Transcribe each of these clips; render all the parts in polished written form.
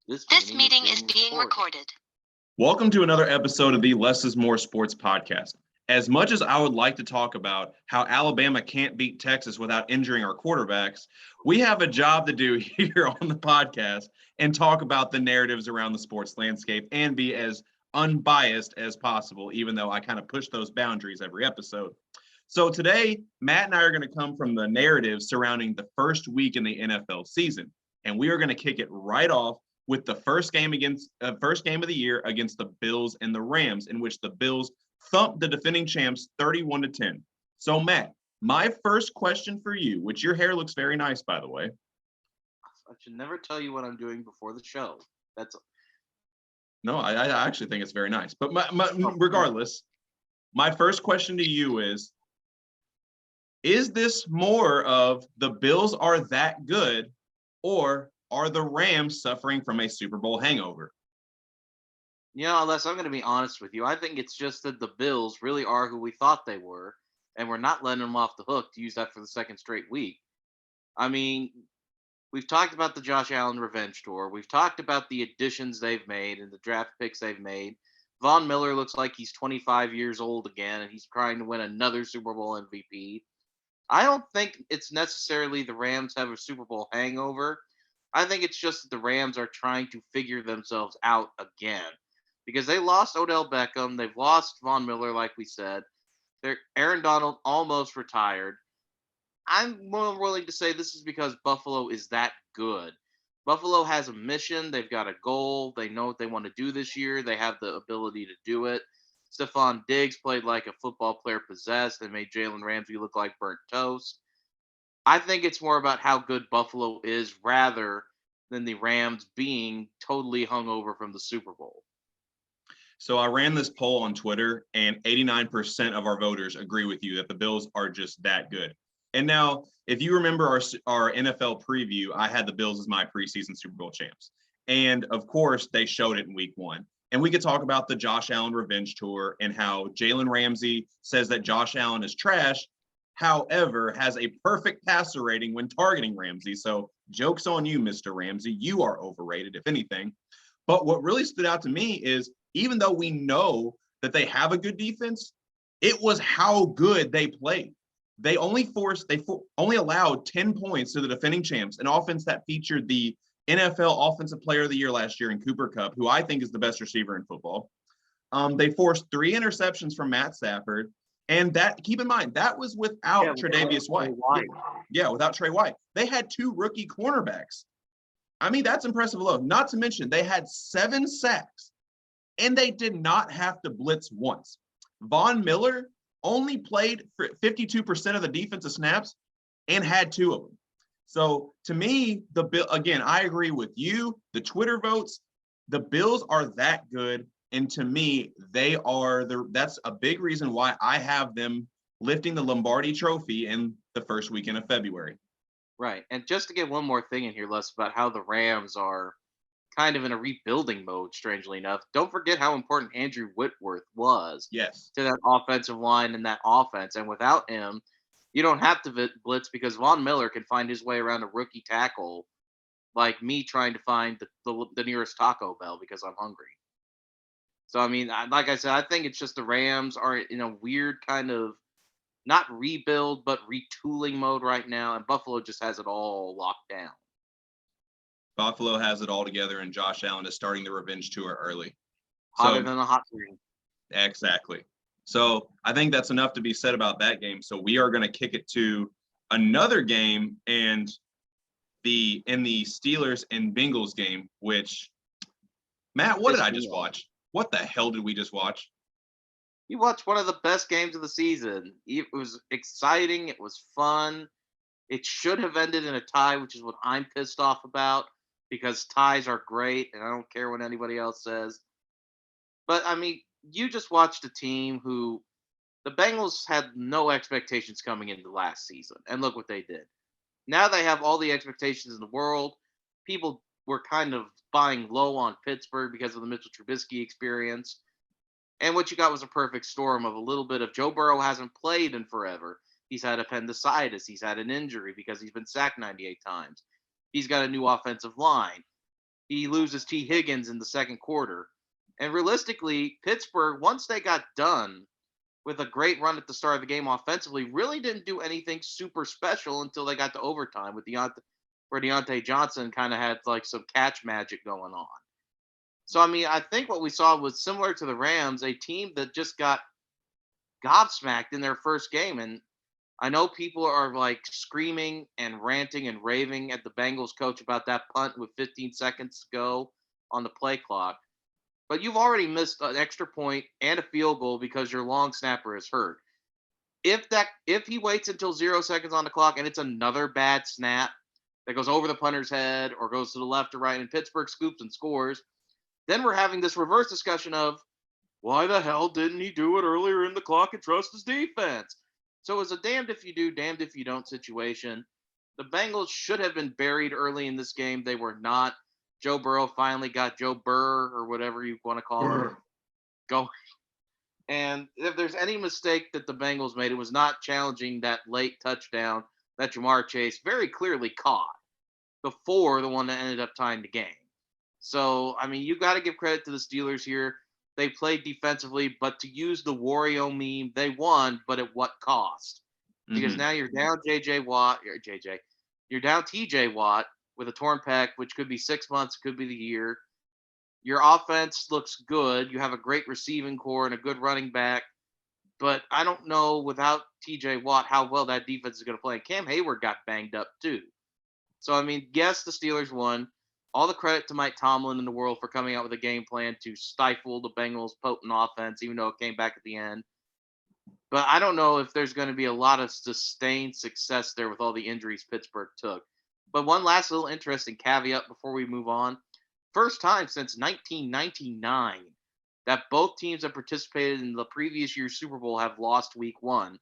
This meeting is being recorded. Welcome to another episode of the Less is More Sports Podcast. As much as I would like to talk about how Alabama can't beat Texas without injuring our quarterbacks, we have a job to do here on the podcast and talk about the narratives around the sports landscape and be as unbiased as possible, even though I kind of push those boundaries every episode. So today, Matt and I are going to come from the narrative surrounding the first week in the NFL season, and we are going to kick it right off with the first game of the year against the Bills and the Rams, in which the Bills thumped the defending champs 31-10. So, Matt, my first question for you, which your hair looks very nice, by the way. I should never tell you what I'm doing before the show. No, I actually think it's very nice. But regardless, my first question to you is this more of the Bills are that good, or are the Rams suffering from a Super Bowl hangover? Unless I'm going to be honest with you, I think it's just that the Bills really are who we thought they were, and we're not letting them off the hook, to use that for the second straight week. I mean, we've talked about the Josh Allen revenge tour. We've talked about the additions they've made and the draft picks they've made. Von Miller looks like he's 25 years old again, and he's trying to win another Super Bowl MVP. I don't think it's necessarily the Rams have a Super Bowl hangover. I think it's just that the Rams are trying to figure themselves out again, because they lost Odell Beckham. They've lost Von Miller, like we said. Aaron Donald almost retired. I'm more willing to say this is because Buffalo is that good. Buffalo has a mission. They've got a goal. They know what they want to do this year. They have the ability to do it. Stephon Diggs played like a football player possessed. They made Jalen Ramsey look like burnt toast. I think it's more about how good Buffalo is rather than the Rams being totally hungover from the Super Bowl. So I ran this poll on Twitter, and 89% of our voters agree with you that the Bills are just that good. And now, if you remember our NFL preview, I had the Bills as my preseason Super Bowl champs. And of course, they showed it in week one. And we could talk about the Josh Allen revenge tour and how Jalen Ramsey says that Josh Allen is trash, however, has a perfect passer rating when targeting Ramsey. So joke's on you, Mr. Ramsey. You are overrated, if anything. But what really stood out to me is, even though we know that they have a good defense, it was how good they played. They only allowed 10 points to the defending champs, an offense that featured the NFL Offensive Player of the Year last year in Cooper Kupp, who I think is the best receiver in football. They forced 3 interceptions from Matt Stafford. And that, keep in mind, that was without Tre'Davious White. Yeah, without Trey White. They had 2 rookie cornerbacks. I mean, that's impressive alone. Not to mention, they had 7 sacks, and they did not have to blitz once. Von Miller only played for 52% of the defensive snaps and had 2 of them. So to me, again, I agree with you, the Twitter votes, the Bills are that good. And to me, that's a big reason why I have them lifting the Lombardi Trophy in the first weekend of February. Right. And just to get one more thing in here, Les, about how the Rams are kind of in a rebuilding mode, strangely enough. Don't forget how important Andrew Whitworth was to that offensive line and that offense. And without him, you don't have to blitz because Von Miller can find his way around a rookie tackle like me trying to find the nearest Taco Bell because I'm hungry. So, I mean, like I said, I think it's just the Rams are in a weird kind of not rebuild, but retooling mode right now. And Buffalo just has it all locked down. Buffalo has it all together, and Josh Allen is starting the revenge tour early. Hotter than a hot spring. Exactly. So I think that's enough to be said about that game. So we are going to kick it to another game, and in the Steelers and Bengals game, which, Matt, what did I just watch? What the hell did we just watch? You watched one of the best games of the season. It was exciting. It was fun. It should have ended in a tie, which is what I'm pissed off about, because ties are great, and I don't care what anybody else says. But, I mean, you just watched a team who the Bengals had no expectations coming into last season, and look what they did. Now they have all the expectations in the world. People were kind of buying low on Pittsburgh because of the Mitchell Trubisky experience. And what you got was a perfect storm of a little bit of Joe Burrow hasn't played in forever. He's had appendicitis. He's had an injury because he's been sacked 98 times. He's got a new offensive line. he loses T. Higgins in the second quarter. And realistically, Pittsburgh, once they got done with a great run at the start of the game offensively, really didn't do anything super special until they got to overtime with where Deontay Johnson kind of had like some catch magic going on. So I mean, I think what we saw was similar to the Rams, a team that just got gobsmacked in their first game. And I know people are like screaming and ranting and raving at the Bengals coach about that punt with 15 seconds to go on the play clock. But you've already missed an extra point and a field goal because your long snapper is hurt. If he waits until 0 seconds on the clock and it's another bad snap that goes over the punter's head or goes to the left or right and Pittsburgh scoops and scores, then we're having this reverse discussion of why the hell didn't he do it earlier in the clock and trust his defense? So it was a damned if you do, damned if you don't situation. The Bengals should have been buried early in this game. They were not. Joe Burrow finally got Joe Burr or whatever you want to call him going. And if there's any mistake that the Bengals made, it was not challenging that late touchdown that Jamar Chase very clearly caught before the one that ended up tying the game. So, I mean, you got to give credit to the Steelers here. They played defensively, but to use the Wario meme, they won, but at what cost? Because now you're down you're down TJ Watt with a torn pec, which could be 6 months, could be the year. Your offense looks good. You have a great receiving core and a good running back. But I don't know without TJ Watt how well that defense is going to play. And Cam Hayward got banged up too. So, I mean, yes, the Steelers won. All the credit to Mike Tomlin in the world for coming out with a game plan to stifle the Bengals' potent offense, even though it came back at the end. But I don't know if there's going to be a lot of sustained success there with all the injuries Pittsburgh took. But one last little interesting caveat before we move on. First time since 1999 that both teams that participated in the previous year's Super Bowl have lost week one.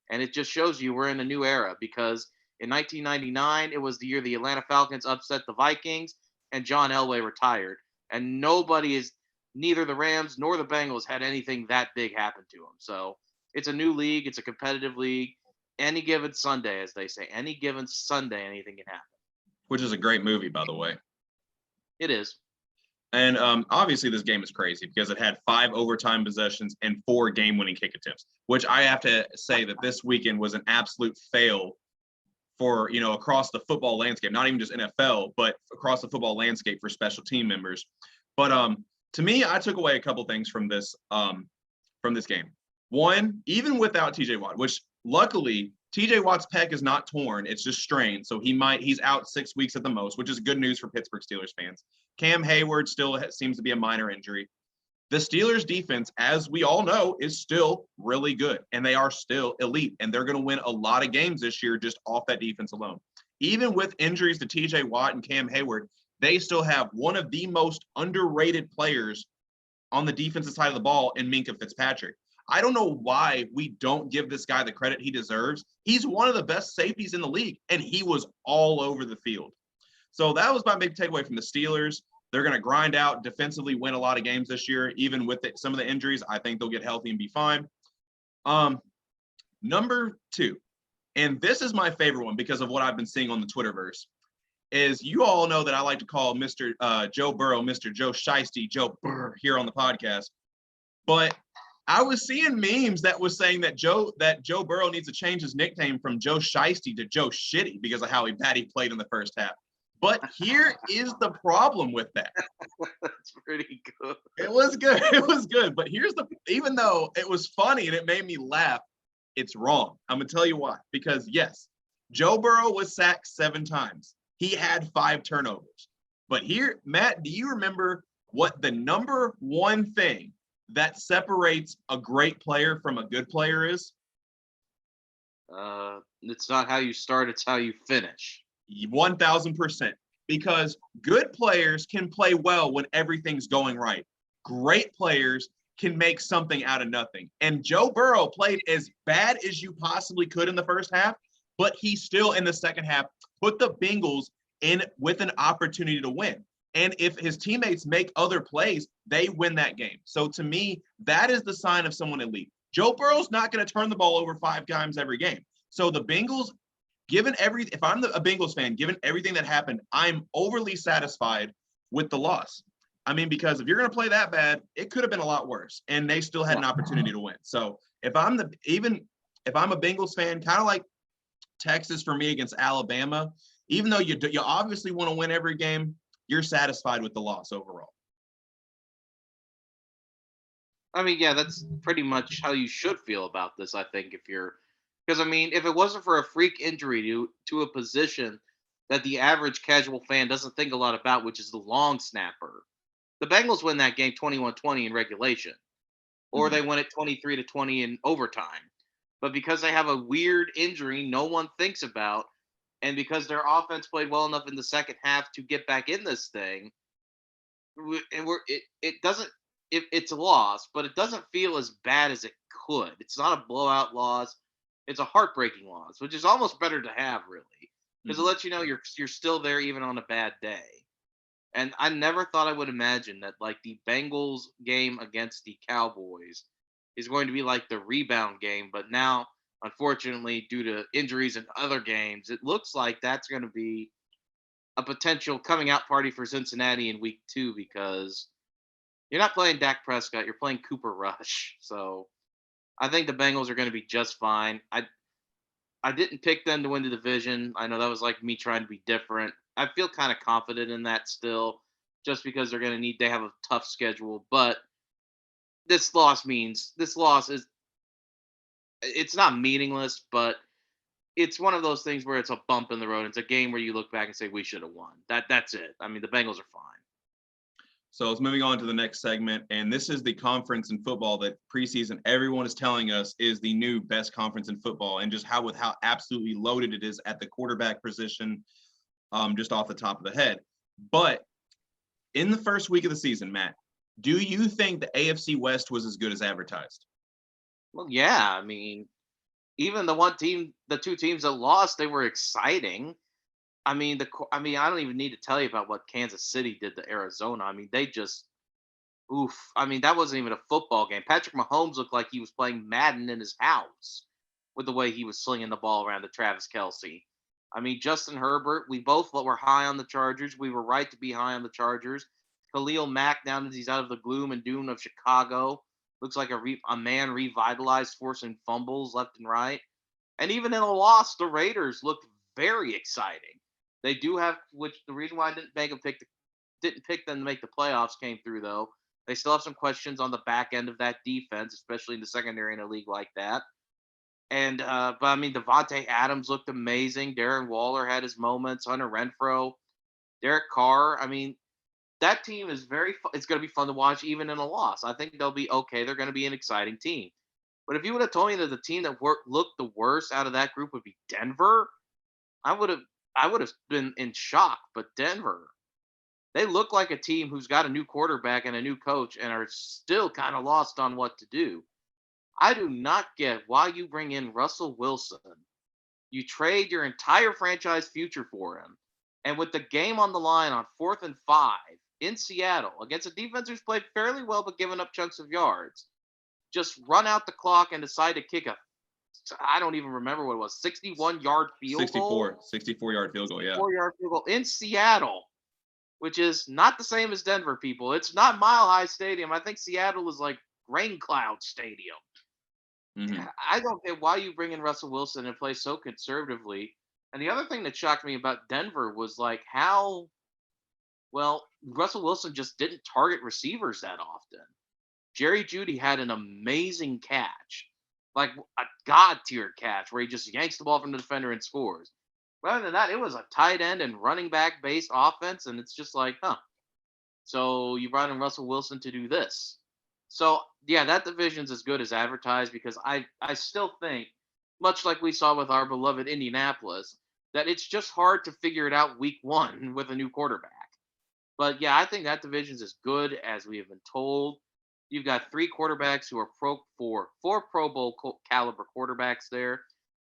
And it just shows you we're in a new era because in 1999, it was the year the Atlanta Falcons upset the Vikings and John Elway retired. And neither the Rams nor the Bengals had anything that big happen to them. So it's a new league. It's a competitive league. Any given Sunday, as they say, any given Sunday, anything can happen. Which is a great movie, by the way. It is. And obviously this game is crazy because it had 5 overtime possessions and 4 game-winning kick attempts, which I have to say that this weekend was an absolute fail for, across the football landscape, not even just NFL, but across the football landscape for special team members. But to me, I took away a couple things from this game. One, even without TJ Watt, which luckily TJ Watt's pec is not torn, it's just strained. So he's out 6 weeks at the most, which is good news for Pittsburgh Steelers fans. Cam Hayward still seems to be a minor injury. The Steelers defense, as we all know, is still really good, and they are still elite, and they're going to win a lot of games this year just off that defense alone. Even with injuries to TJ Watt and Cam Hayward, they still have one of the most underrated players on the defensive side of the ball in Minkah Fitzpatrick. I don't know why we don't give this guy the credit he deserves. He's one of the best safeties in the league, and he was all over the field. So that was my big takeaway from the Steelers. They're going to grind out, defensively win a lot of games this year, even with some of the injuries. I think they'll get healthy and be fine. Number 2, and this is my favorite one because of what I've been seeing on the Twitterverse, is you all know that I like to call Mr. Joe Burrow, Mr. Joe Shiesty, Joe Burr here on the podcast. But I was seeing memes that was saying that Joe Burrow needs to change his nickname from Joe Shiesty to Joe Shitty because of how bad he played in the first half. But here is the problem with that. That's pretty good. It was good. It was good. But even though it was funny and it made me laugh, it's wrong. I'm going to tell you why. Because yes, Joe Burrow was sacked 7 times. He had 5 turnovers. But here, Matt, do you remember what the number one thing that separates a great player from a good player is? It's not how you start, it's how you finish. 1000%. Because good players can play well when everything's going right. Great players can make something out of nothing. And Joe Burrow played as bad as you possibly could in the first half, but he still in the second half put the Bengals in with an opportunity to win. And if his teammates make other plays, they win that game. So to me, that is the sign of someone elite. Joe Burrow's not going to turn the ball over 5 times every game. So the Bengals, if I'm a Bengals fan, given everything that happened, I'm overly satisfied with the loss. I mean, because if you're going to play that bad, it could have been a lot worse, and they still had Yeah. an opportunity to win. So if I'm a Bengals fan, kind of like Texas for me against Alabama, even though you obviously want to win every game, you're satisfied with the loss overall. I mean, yeah, that's pretty much how you should feel about this. I think because I mean, if it wasn't for a freak injury to a position that the average casual fan doesn't think a lot about, which is the long snapper, the Bengals win that game 21-20 in regulation, or Mhm. they win it 23-20 in overtime. But because they have a weird injury no one thinks about, and because their offense played well enough in the second half to get back in this thing, and it doesn't it's a loss, but it doesn't feel as bad as it could. It's not a blowout loss. It's a heartbreaking loss, which is almost better to have, really, because it Mhm. lets you know you're still there even on a bad day. And I never thought I would imagine that like the Bengals game against the Cowboys is going to be like the rebound game, but now unfortunately due to injuries in other games, it looks like that's going to be a potential coming out party for Cincinnati in week 2 because you're not playing Dak Prescott, you're playing Cooper Rush. So I think the Bengals are going to be just fine. I didn't pick them to win the division. I know that was like me trying to be different. I feel kind of confident in that still, just because they have a tough schedule. But this loss is it's not meaningless, but it's one of those things where it's a bump in the road. It's a game where you look back and say we should have won. That's it. I mean, the Bengals are fine. So it's moving on to the next segment, and this is the conference in football that preseason everyone is telling us is the new best conference in football, and just how absolutely loaded it is at the quarterback position, just off the top of the head. But in the first week of the season, Matt, do you think the AFC West was as good as advertised? Well, yeah. I mean, even the two teams that lost, they were exciting. I mean, I don't even need to tell you about what Kansas City did to Arizona. I mean, they just oof. I mean, that wasn't even a football game. Patrick Mahomes looked like he was playing Madden in his house with the way he was slinging the ball around to Travis Kelsey. I mean, Justin Herbert, we both were high on the Chargers. We were right to be high on the Chargers. Khalil Mack, now that he's out of the gloom and doom of Chicago, looks like a man revitalized, forcing fumbles left and right. And even in a loss, the Raiders looked very exciting. They do have, which the reason why I didn't pick them to make the playoffs came through though. They still have some questions on the back end of that defense, especially in the secondary in a league like that. And but I mean, Devontae Adams looked amazing. Darren Waller had his moments. Hunter Renfro, Derek Carr. I mean, that team is it's going to be fun to watch, even in a loss. I think they'll be okay. They're going to be an exciting team. But if you would have told me that the team that looked the worst out of that group would be Denver, I would have I would have been in shock. But Denver, they look like a team who's got a new quarterback and a new coach and are still kind of lost on what to do. I do not get why you bring in Russell Wilson. You trade your entire franchise future for him. And with the game on the line on 4th and 5 in Seattle against a defense who's played fairly well but given up chunks of yards, just run out the clock and decide to kick a I don't even remember what it was, 61-yard field goal, 64-yard field goal, yeah. 64-yard field goal in Seattle, which is not the same as Denver, people. It's not Mile High Stadium. I think Seattle is like Rain Cloud Stadium. Mm-hmm. I don't get why you bring in Russell Wilson and play so conservatively. And the other thing that shocked me about Denver was like how well Russell Wilson just didn't target receivers that often. Jerry Judy had an amazing catch, like a god tier catch where he just yanks the ball from the defender and scores. Rather than that, it was a tight end and running back based offense, and it's just like, huh. So you brought in Russell Wilson to do this. So yeah, that division's as good as advertised because I still think, much like we saw with our beloved Indianapolis, that it's just hard to figure it out week 1 with a new quarterback. But yeah, I think that division's as good as we have been told. You've got 3 quarterbacks who are four Pro Bowl caliber quarterbacks there,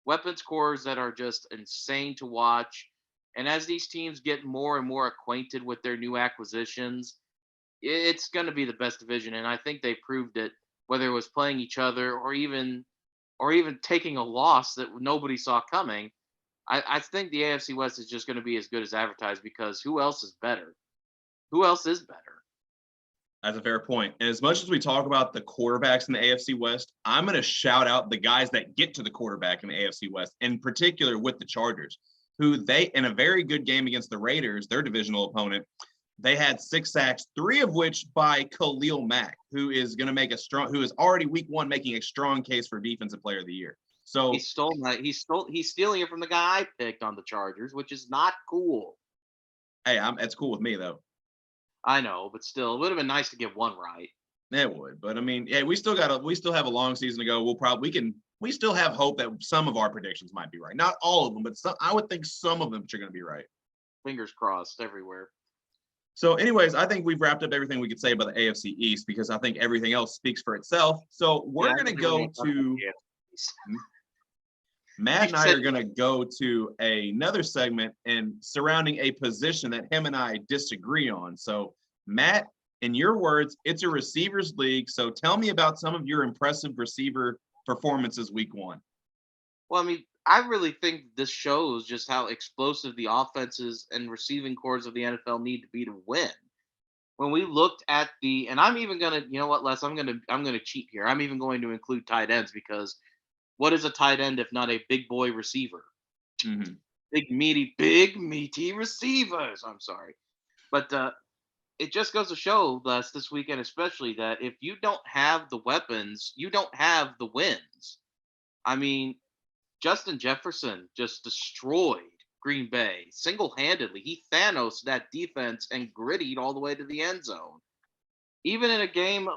weapons cores that are just insane to watch. And as these teams get more and more acquainted with their new acquisitions, it's going to be the best division. And I think they proved it, whether it was playing each other or even taking a loss that nobody saw coming. I think the AFC West is just going to be as good as advertised because who else is better? Who else is better? That's a fair point. And as much as we talk about the quarterbacks in the AFC West, I'm going to shout out the guys that get to the quarterback in the AFC West, in particular with the Chargers, who they, in a very good game against the Raiders, their divisional opponent, they had 6 sacks, 3 of which by Khalil Mack, who is going to make who is already week 1 making a strong case for Defensive Player of the Year. So He's stealing it from the guy I picked on the Chargers, which is not cool. hey, it's cool with me though. I know, but still, it would have been nice to get one right. It would, but I mean, yeah, we still have a long season to go. We still have hope that some of our predictions might be right. Not all of them, but I would think some of them are going to be right. Fingers crossed everywhere. So anyways, I think we've wrapped up everything we could say about the AFC East because I think everything else speaks for itself. So we're going to go to Matt and I are going to go to another segment and surrounding a position that him and I disagree on. So Matt, in your words, it's a receivers league. So tell me about some of your impressive receiver performances week 1. Well, I mean, I really think this shows just how explosive the offenses and receiving cores of the NFL need to be to win. When we looked at and I'm even gonna, you know what, Les, I'm gonna cheat here. I'm even going to include tight ends because what is a tight end if not a big boy receiver? Mm-hmm. Big meaty receivers. I'm sorry, but it just goes to show, Les, this weekend especially, that if you don't have the weapons, you don't have the wins. I mean, Justin Jefferson just destroyed Green Bay single-handedly. He Thanos that defense and grittied all the way to the end zone. Even in a game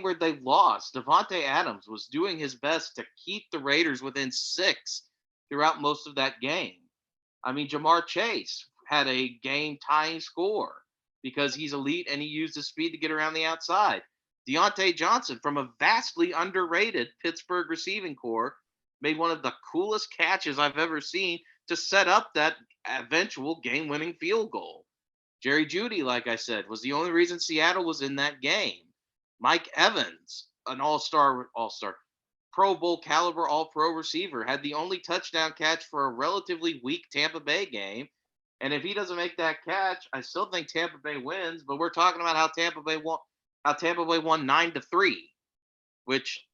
where they lost, Devontae Adams was doing his best to keep the Raiders within 6 throughout most of that game. I mean, Jamar Chase had a game-tying score because he's elite and he used his speed to get around the outside. Deontay Johnson, from a vastly underrated Pittsburgh receiving core, made one of the coolest catches I've ever seen to set up that eventual game-winning field goal. Jerry Jeudy, like I said, was the only reason Seattle was in that game. Mike Evans, an all-star, Pro Bowl caliber all-pro receiver, had the only touchdown catch for a relatively weak Tampa Bay game. And if he doesn't make that catch, I still think Tampa Bay wins, but we're talking about how Tampa Bay won 9-3, which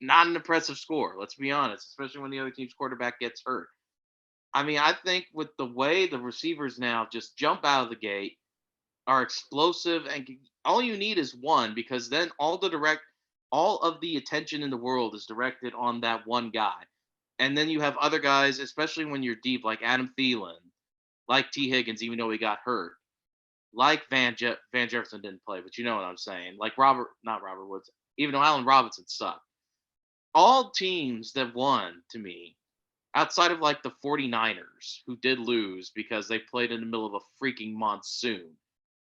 not an impressive score, let's be honest, especially when the other team's quarterback gets hurt. I mean, I think with the way the receivers now just jump out of the gate, are explosive, and all you need is one, because then all of the attention in the world is directed on that one guy. And then you have other guys, especially when you're deep, like Adam Thielen, like T. Higgins, even though he got hurt, like Van Jefferson didn't play, but you know what I'm saying, like not Robert Woods, even though Allen Robinson sucked. All teams that won, to me, outside of like the 49ers, who did lose because they played in the middle of a freaking monsoon,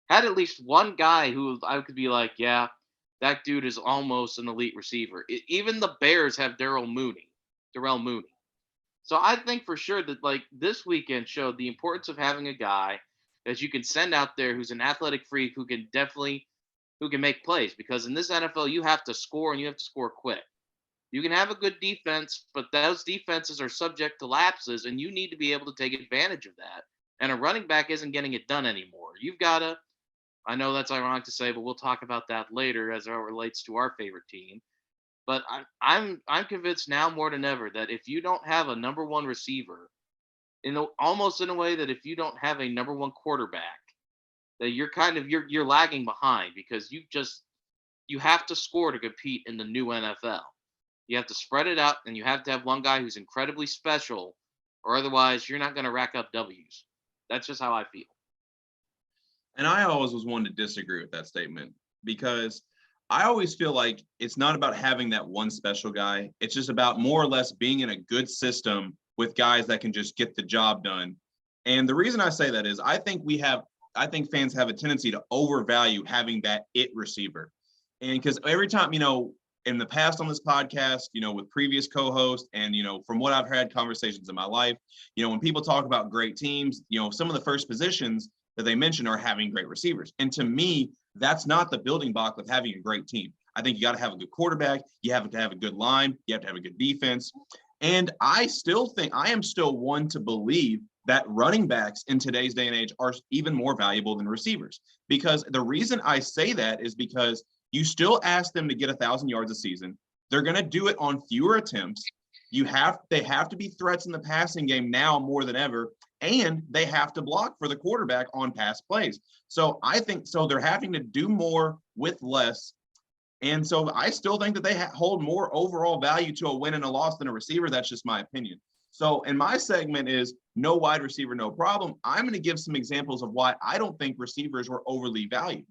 had at least one guy who I could be like, yeah, that dude is almost an elite receiver. Even the Bears have Darrell Mooney. So I think for sure that like this weekend showed the importance of having a guy that you can send out there who's an athletic freak who can make plays, because in this NFL you have to score, and you have to score quick. You can have a good defense, but those defenses are subject to lapses, and you need to be able to take advantage of that. And a running back isn't getting it done anymore. You've got to, I know that's ironic to say, but we'll talk about that later as it relates to our favorite team. But I'm convinced now more than ever that if you don't have a number one receiver, almost in a way that if you don't have a number one quarterback, that you're lagging behind, because you have to score to compete in the new NFL. You have to spread it out, and you have to have one guy who's incredibly special, or otherwise you're not going to rack up W's. That's just how I feel. And I always was one to disagree with that statement, because I always feel like it's not about having that one special guy. It's just about more or less being in a good system with guys that can just get the job done. And the reason I say that is I think fans have a tendency to overvalue having that it receiver. And because every time, in the past on this podcast, with previous co-hosts and, from what I've had conversations in my life, when people talk about great teams, some of the first positions that they mention are having great receivers. And to me, that's not the building block of having a great team. I think you got to have a good quarterback. You have to have a good line. You have to have a good defense. And I am still one to believe that running backs in today's day and age are even more valuable than receivers. Because the reason I say that is because you still ask them to get 1,000 yards a season. They're going to do it on fewer attempts. They have to be threats in the passing game now more than ever, and they have to block for the quarterback on pass plays. So I think they're having to do more with less. And so I still think that they hold more overall value to a win and a loss than a receiver. That's just my opinion. So in my segment is no wide receiver, no problem. I'm going to give some examples of why I don't think receivers were overly valued.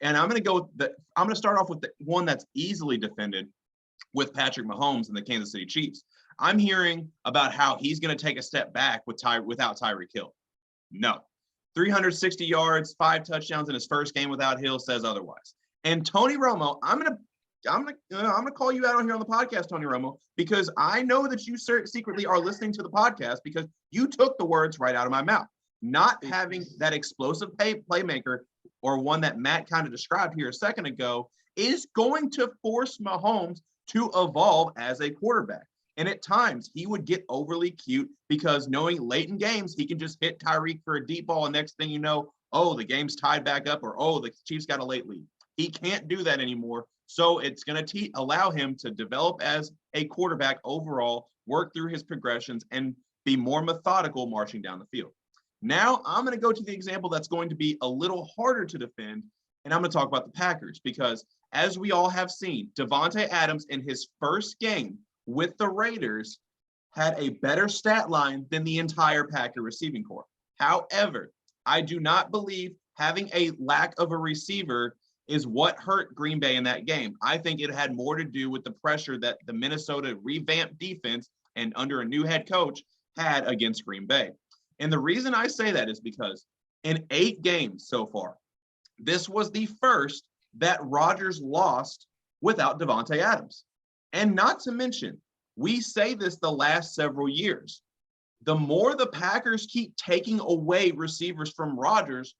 And I'm going to start off with the one that's easily defended with Patrick Mahomes and the Kansas City Chiefs. I'm hearing about how he's going to take a step back without Tyreek Hill. No. 360 yards, 5 touchdowns in his first game without Hill says otherwise. And Tony Romo, I'm gonna call you out on here on the podcast, Tony Romo, because I know that you secretly are listening to the podcast because you took the words right out of my mouth. Not having that explosive playmaker or one that Matt kind of described here a second ago is going to force Mahomes to evolve as a quarterback. And at times he would get overly cute because knowing late in games, he can just hit Tyreek for a deep ball. And next thing you know, oh, the game's tied back up, or oh, the Chiefs got a late lead. He can't do that anymore. So it's going to allow him to develop as a quarterback overall, work through his progressions, and be more methodical marching down the field. Now I'm going to go to the example that's going to be a little harder to defend, and I'm going to talk about the Packers because, as we all have seen, Davante Adams in his first game with the Raiders had a better stat line than the entire Packer receiving corps. However, I do not believe having a lack of a receiver is what hurt Green Bay in that game. I think it had more to do with the pressure that the Minnesota revamped defense and under a new head coach had against Green Bay. And the reason I say that is because in 8 games so far, this was the first that Rodgers lost without Davante Adams. And not to mention, we say this the last several years. The more the Packers keep taking away receivers from Rodgers,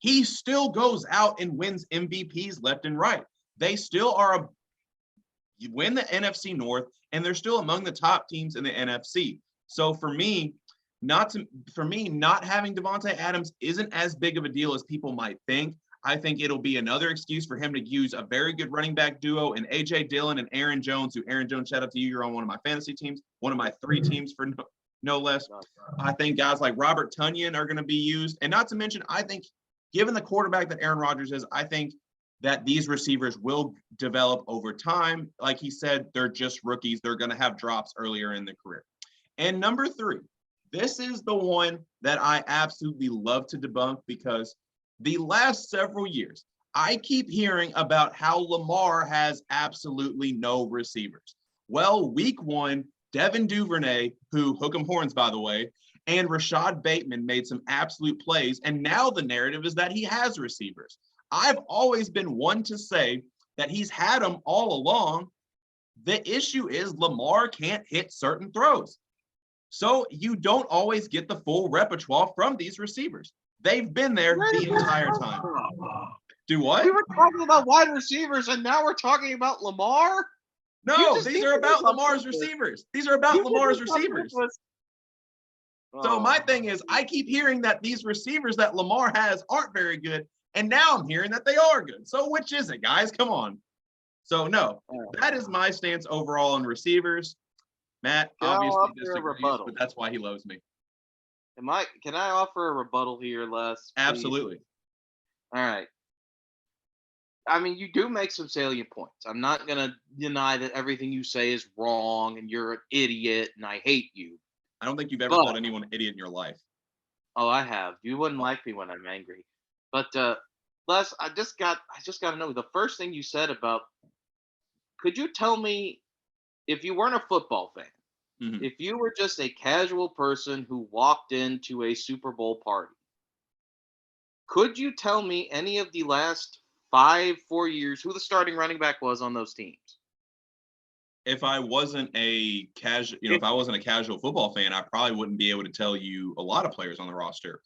he still goes out and wins MVPs left and right. They still win the NFC North, and they're still among the top teams in the NFC. So for me, not having Davante Adams isn't as big of a deal as people might think. I think it'll be another excuse for him to use a very good running back duo in A.J. Dillon and Aaron Jones, who Aaron Jones, shout out to you. You're on one of my fantasy teams, one of my 3 teams for no less. I think guys like Robert Tonyan are going to be used. And not to mention, I think given the quarterback that Aaron Rodgers is, I think that these receivers will develop over time. Like he said, they're just rookies. They're going to have drops earlier in their career. And number 3, this is the one that I absolutely love to debunk because the last several years, I keep hearing about how Lamar has absolutely no receivers. Well, week 1, Devin Duvernay, who hook 'em horns, by the way, and Rashad Bateman made some absolute plays. And now the narrative is that he has receivers. I've always been one to say that he's had them all along. The issue is Lamar can't hit certain throws. So you don't always get the full repertoire from these receivers. They've been there the entire time. Do what? We were talking about wide receivers, and now we're talking about Lamar? No, these are about Lamar's receivers. These are about Lamar's receivers. So my thing is, I keep hearing that these receivers that Lamar has aren't very good, and now I'm hearing that they are good. So which is it, guys? Come on. So no, that is my stance overall on receivers. Matt obviously disagrees, but that's why he loves me. Can I offer a rebuttal here, Les? Please? Absolutely. All right. I mean, you do make some salient points. I'm not going to deny that everything you say is wrong and you're an idiot and I hate you. I don't think you've ever called anyone an idiot in your life. Oh, I have. You wouldn't like me when I'm angry. But Les, I just got to know the first thing you said about. Could you tell me, if you weren't a football fan, if you were just a casual person who walked into a Super Bowl party, could you tell me any of the last 4 years who the starting running back was on those teams? If I wasn't a casual football fan, I probably wouldn't be able to tell you a lot of players on the roster.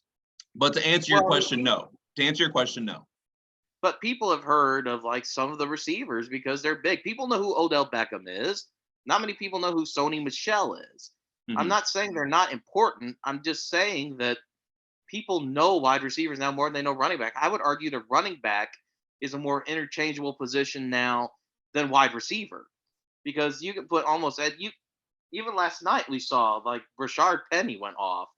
But to answer your question, no. But people have heard of like some of the receivers because they're big. People know who Odell Beckham is. Not many people know who Sony Michel is. I'm Mhm. not saying they're not important. I'm just saying that people know wide receivers now more than they know running back. I would argue that running back is a more interchangeable position now than wide receiver because you can put almost at you. Even last night we saw like Rashard Penny went off.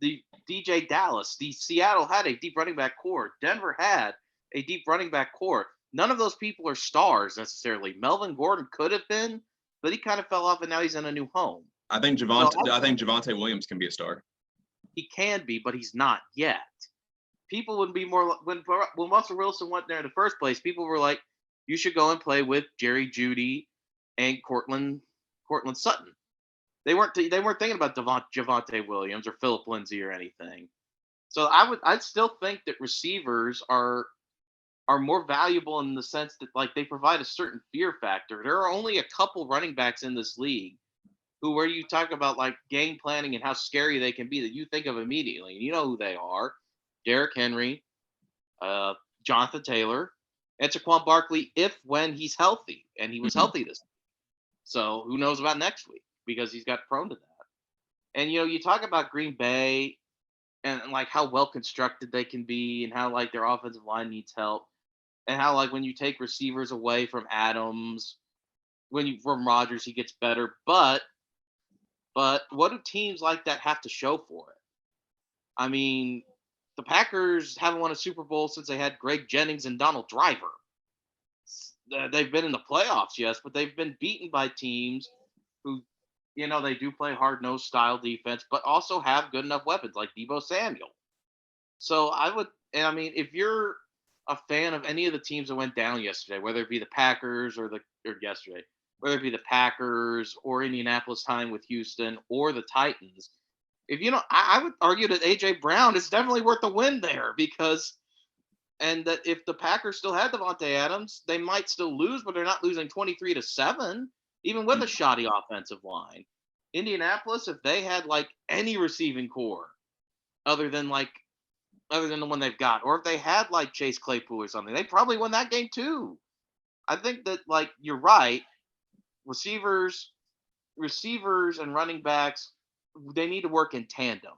The DJ Dallas, the Seattle had a deep running back core. Denver had a deep running back core. None of those people are stars necessarily. Melvin Gordon could have been, but he kind of fell off, and now he's in a new home. So I think Javante Williams can be a star. he can be, but he's not yet. People would be more when Russell Wilson went there in the first place. People were like, "You should go and play with Jerry Judy and Cortland Sutton." They weren't thinking about Javante Williams or Philip Lindsay or anything. So I'd still think that receivers are more valuable in the sense that like they provide a certain fear factor. There are only a couple running backs in this league who where you talk about like game planning and how scary they can be that you think of immediately. And you know who they are. Derrick Henry, uh, Jonathan Taylor, and Saquon Barkley if when he's healthy. And he was Mhm. healthy this week. So who knows about next week because he's got prone to that. And you talk about Green Bay and like how well constructed they can be and how like their offensive line needs help and how like when you take receivers away from Adams, when you from Rodgers he gets better. But what do teams like that have to show for it? I mean, the Packers haven't won a Super Bowl since they had Greg Jennings and Donald Driver. They've been in the playoffs, yes, but they've been beaten by teams who, they do play hard nosed style defense, but also have good enough weapons like Debo Samuel. So and I mean, if you're a fan of any of the teams that went down yesterday, whether it be the Packers or yesterday, whether it be the Packers or Indianapolis tying with Houston or the Titans, if you know, I would argue that AJ Brown is definitely worth the win there because and that if the Packers still had Devontae Adams, they might still lose, but they're not losing 23-7, even with a Mhm. shoddy offensive line. Indianapolis, if they had like any receiving core other than like other than the one they've got, or if they had like Chase Claypool or something, they probably won that game too. I think that like you're right, receivers, receivers and running backs, they need to work in tandem.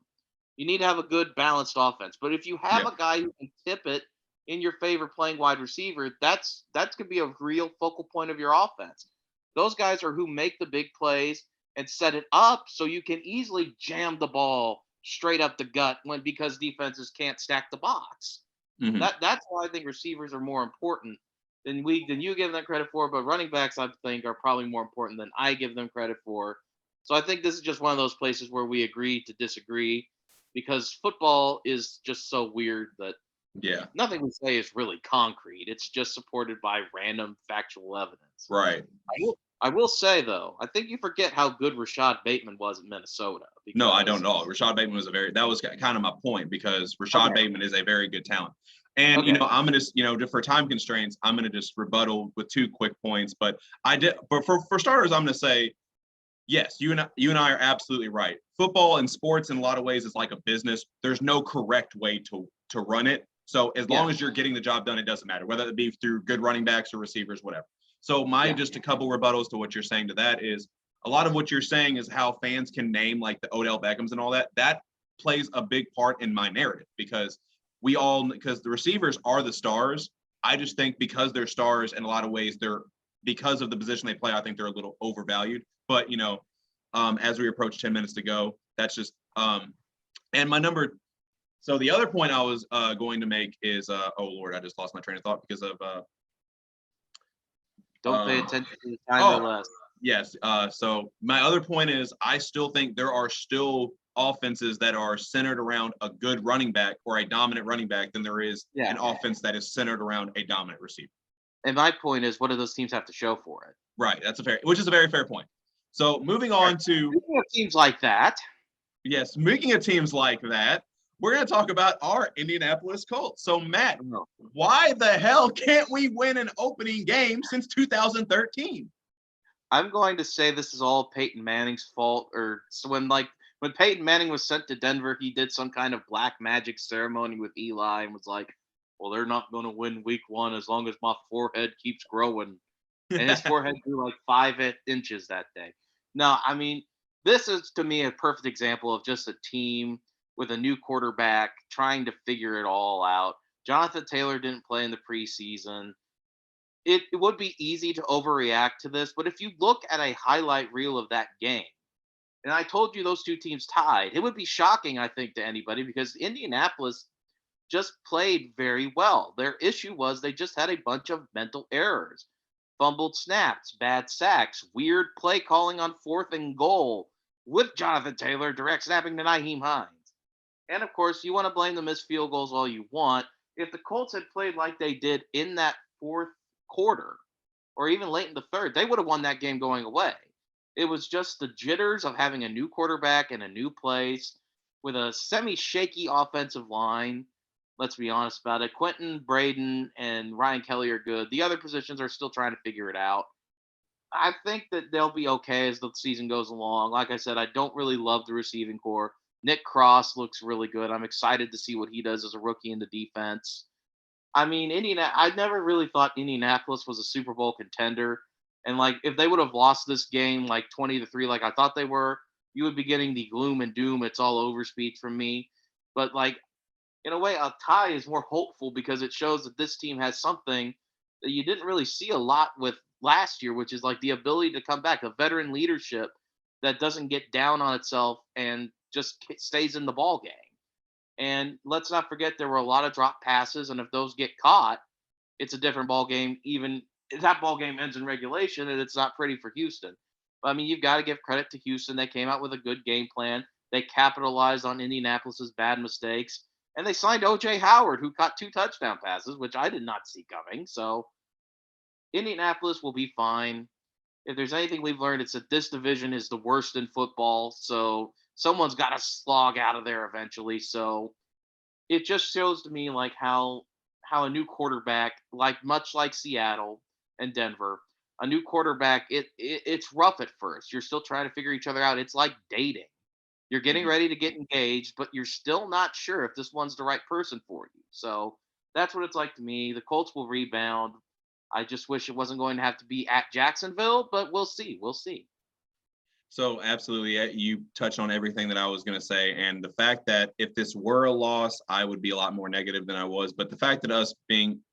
You need to have a good balanced offense. But if you have Yeah. a guy who can tip it in your favor playing wide receiver, that's gonna be a real focal point of your offense. Those guys are who make the big plays and set it up so you can easily jam the ball straight up the gut when because defenses can't stack the box. Mhm. That's why I think receivers are more important than you give them credit for, but running backs I think are probably more important than I give them credit for. So I think this is just one of those places where we agree to disagree because football is just so weird that Yeah. nothing we say is really concrete. It's just supported by random factual evidence. Right. I will say though, I think you forget how good Rashad Bateman was in Minnesota No, I don't because at all. Rashad Bateman was that was kind of my point because Rashad okay, Bateman is a very good talent. And okay, I'm gonna just for time constraints, I'm gonna just rebuttal with two quick points. But for starters, I'm gonna say yes, you and I are absolutely right. Football and sports in a lot of ways is like a business. There's no correct way to run it. So as yeah, long as you're getting the job done, it doesn't matter whether it be through good running backs or receivers, whatever. So my yeah, just a couple rebuttals to what you're saying to that is a lot of what you're saying is how fans can name like the Odell Beckhams and all that. That plays a big part in my narrative because the receivers are the stars. I just think because they're stars in a lot of ways, they're because of the position they play, I think they're a little overvalued. But as we approach 10 minutes to go, that's just and my number. So the other point I was going to make is oh Lord, I just lost my train of thought because of don't pay um attention to the time or oh less. yes. So my other point is I still think there are still offenses that are centered around a good running back or a dominant running back than there is Yeah. an offense that is centered around a dominant receiver. And my point is, what do those teams have to show for it? Right. Which is a very fair point. So moving Right. on to Speaking of teams like that, yes, speaking of teams like that, we're going to talk about our Indianapolis Colts. So Matt, no, why the hell can't we win an opening game since 2013? I'm going to say this is all Peyton Manning's fault. Or so when Peyton Manning was sent to Denver, he did some kind of black magic ceremony with Eli and was like, "Well, they're not going to win Week 1 as long as my forehead keeps growing." And his forehead grew like 5 inches that day. No, I mean This is to me a perfect example of just a team with a new quarterback trying to figure it all out. Jonathan Taylor didn't play in the preseason. It would be easy to overreact to this, but if you look at a highlight reel of that game, and I told you those two teams tied, it would be shocking, I think, to anybody because Indianapolis just played very well. Their issue was they just had a bunch of mental errors, fumbled snaps, bad sacks, weird play calling on 4th and goal with Jonathan Taylor direct snapping to Naheem Hines. And of course, you want to blame the missed field goals all you want. If the Colts had played like they did in that fourth quarter, or even late in the third, they would have won that game going away. It was just the jitters of having a new quarterback in a new place with a semi shaky offensive line. Let's be honest about it. Quentin, Braden, and Ryan Kelly are good. The other positions are still trying to figure it out. I think that they'll be okay as the season goes along. Like I said, I don't really love the receiving core. Nick Cross looks really good. I'm excited to see what he does as a rookie in the defense. I mean, I never really thought Indianapolis was a Super Bowl contender. And like if they would have lost this game like 20-3 like I thought they were, you would be getting the gloom and doom, it's all over speech from me. But like in a way, a tie is more hopeful because it shows that this team has something that you didn't really see a lot with last year, which is like the ability to come back, a veteran leadership that doesn't get down on itself and just stays in the ball game. And let's not forget there were a lot of drop passes, and if those get caught, it's a different ball game. Even if that ball game ends in regulation, and it's not pretty for Houston. But I mean, you've got to give credit to Houston. They came out with a good game plan. They capitalized on Indianapolis's bad mistakes, and they signed OJ Howard, who caught 2 touchdown passes, which I did not see coming. So Indianapolis will be fine. If there's anything we've learned, it's that this division is the worst in football. So someone's got to slog out of there eventually. So it just shows to me like how a new quarterback, like much like Seattle and Denver, a new quarterback, it's rough at first. You're still trying to figure each other out. It's like dating. You're getting Mhm. ready to get engaged, but you're still not sure if this one's the right person for you. So that's what it's like to me. The Colts will rebound. I just wish it wasn't going to have to be at Jacksonville, but we'll see. We'll see. So absolutely, you touched on everything that I was going to say, and the fact that if this were a loss, I would be a lot more negative than I was. But the fact that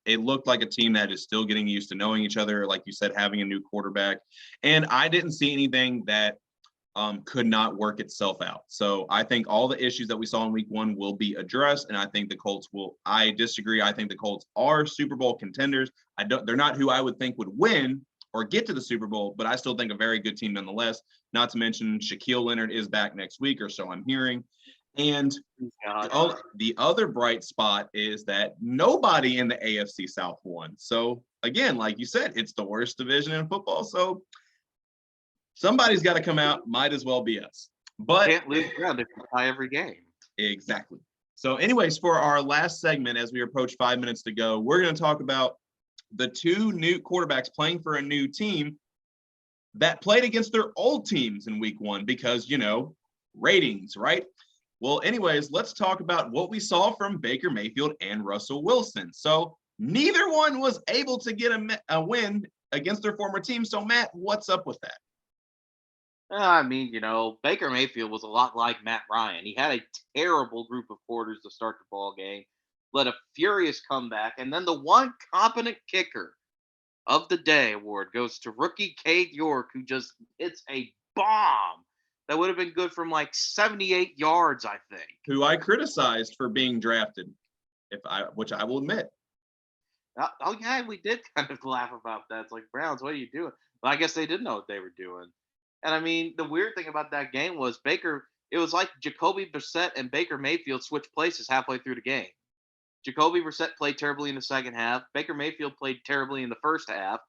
it looked like a team that is still getting used to knowing each other, like you said, having a new quarterback, and I didn't see anything that could not work itself out. So I think all the issues that we saw in week one will be addressed. And I think the Colts will, I disagree. I think the Colts are Super Bowl contenders. They're not who I would think would win or get to the Super Bowl, but I still think a very good team nonetheless. Not to mention Shaquille Leonard is back next week, or so I'm hearing. And God. the other bright spot is that nobody in the AFC South won. So again, like you said, it's the worst division in football. So somebody's got to come out. Might as well be us. But Can't lose ground if you tie every game. exactly. So, anyways, for our last segment, as we approach 5 minutes to go, we're going to talk about the two new quarterbacks playing for a new team that played against their old teams in week one because, ratings, right? Well, anyways, let's talk about what we saw from Baker Mayfield and Russell Wilson. So, neither one was able to get a win against their former team. So, Matt, what's up with that? I mean, Baker Mayfield was a lot like Matt Ryan. He had a terrible group of quarters to start the ball game, led a furious comeback, and then the one competent kicker of the day award goes to rookie Cade York, who just hits a bomb that would have been good from like 78 yards, I think. Who I criticized for being drafted, which I will admit. Oh yeah, we did kind of laugh about that. It's like Browns, what are you doing? But I guess they didn't know what they were doing. And I mean, the weird thing about that game was Baker. It was like Jacoby Brissett and Baker Mayfield switched places halfway through the game. Jacoby Brissett played terribly in the second half. Baker Mayfield played terribly in the first half,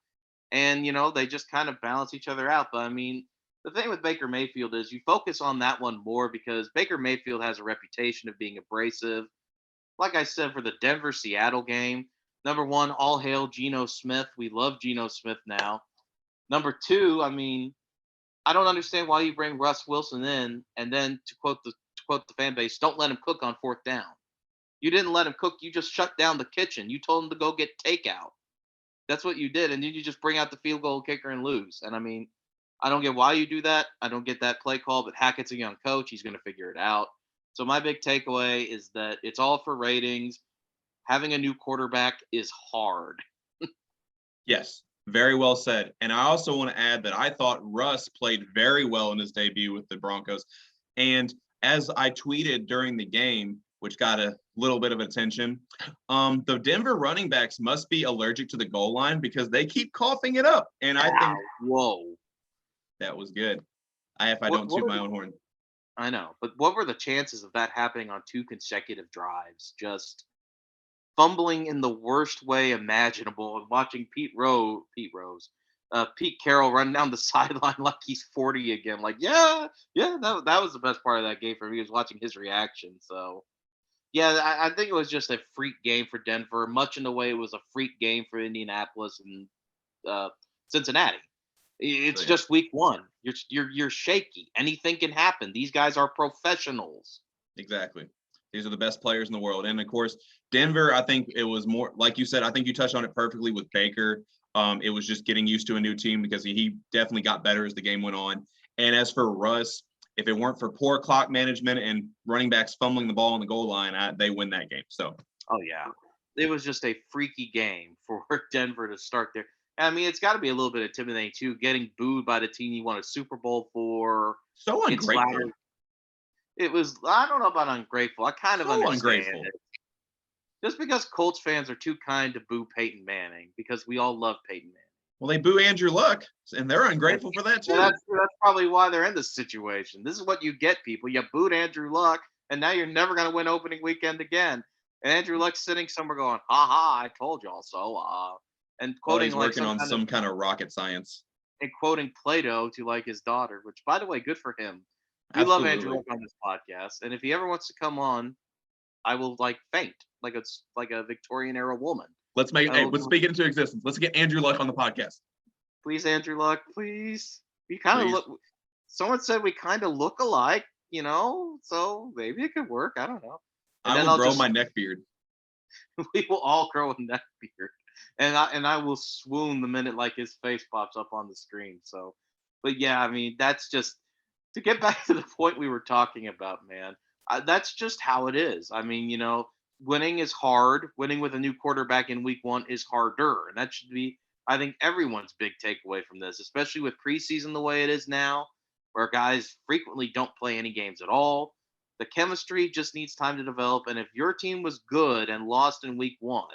and they just kind of balance each other out. But I mean, the thing with Baker Mayfield is you focus on that one more because Baker Mayfield has a reputation of being abrasive. Like I said for the Denver Seattle game, number one, all hail Geno Smith. We love Geno Smith now. Number two, I mean, I don't understand why you bring Russ Wilson in and then to quote the fan base, don't let him cook on 4th down. You didn't let him cook. You just shut down the kitchen. You told him to go get takeout. That's what you did, and then you just bring out the field goal kicker and lose. And I mean, I don't get why you do that. I don't get that play call, but Hackett's a young coach. He's going to figure it out. So my big takeaway is that it's all for ratings. Having a new quarterback is hard. Yes, very well said. And I also want to add that I thought Russ played very well in his debut with the Broncos. And as I tweeted during the game, which got a little bit of attention, the Denver running backs must be allergic to the goal line because they keep coughing it up. And I think Whoa. that was good. If I What, don't what toot are my own horn. I know, but what were the chances of that happening on two consecutive drives? Just fumbling in the worst way imaginable and watching Pete Carroll run down the sideline like he's 40 again. Like, yeah, yeah, that was the best part of that game for me, was watching his reaction. So, yeah, I think it was just a freak game for Denver, much in the way it was a freak game for Indianapolis and uh, Cincinnati. So It's yeah, just week one. You're shaky. Anything can happen. These guys are professionals. exactly. These are the best players in the world. And of course, Denver, I think it was more, like you said, I think you touched on it perfectly with Baker. It was just getting used to a new team because he definitely got better as the game went on. And as for Russ, if it weren't for poor clock management and running backs fumbling the ball on the goal line, they win that game. So, Oh yeah, it was just a freaky game for Denver to start there. I mean, it's got to be a little bit intimidating too, getting booed by the team you won a Super Bowl for. so It's ungrateful. louder. It was. I don't know about ungrateful. I kind of So understand ungrateful. it. Just because Colts fans are too kind to boo Peyton Manning, because we all love Peyton Manning. Well, they boo Andrew Luck, and they're And ungrateful for that well, too. that's probably why they're in this situation. This is what you get, people. You booed Andrew Luck, and now you're never going to win opening weekend again. And Andrew Luck's sitting somewhere going, "Ha ha! I told y'all so." And Well, quoting he's like working on some kind of rocket science. and quoting Plato to like his daughter, which by the way, good for him. We love Andrew Absolutely. Luck on this podcast, and if he ever wants to come on, I will like faint like it's like a Victorian era woman. Let's speak it into existence. Let's get Andrew Luck on the podcast. Please, Andrew Luck, please. We kind of Please. look. Someone said we kind of look alike, so maybe it could work. I don't know. And I then will I'll grow just my neck beard. we will all grow a neck beard, and I will swoon the minute like his face pops up on the screen. So, but yeah, I mean that's just to get back to the point we were talking about, man. That's just how it is. I mean, winning is hard. Winning with a new quarterback in week one is harder, and that should be, I think, everyone's big takeaway from this, especially with preseason the way it is now, where guys frequently don't play any games at all. The chemistry just needs time to develop, and if your team was good and lost in week one,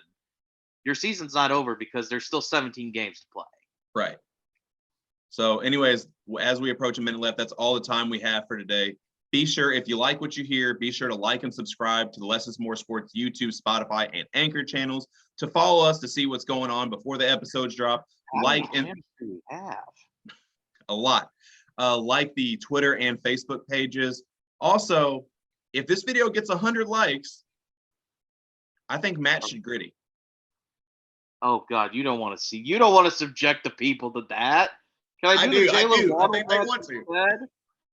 your season's not over because there's still 17 games to play. Right. So, anyways, as we approach a minute left, that's all the time we have for today. Be sure, if you like what you hear, be sure to like and subscribe to the Less is More Sports YouTube, Spotify, and Anchor channels to follow us to see what's going on before the episodes drop. Like and we have a lot. Like the Twitter and Facebook pages. Also, if this video gets 100 likes, I think Matt should gritty. Oh God, you don't want to see. You don't want to subject the people to that. Can I do the Jalen I Waddle think they dance want to. instead?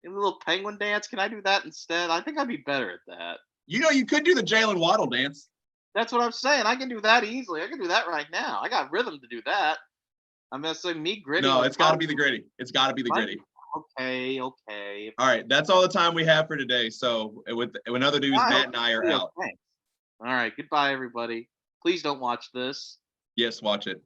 A little penguin dance. Can I do that instead? I think I'd be better at that. You could do the Jalen Waddle dance. That's what I'm saying. I can do that easily. I can do that right now. I got rhythm to do that. I'm gonna say me gritty. No, it's got to be the gritty. It's got to be the gritty. Okay. All right, that's all the time we have for today. So, with other news, Matt and I are out. All right. Goodbye, everybody. Please don't watch this. Yes, watch it.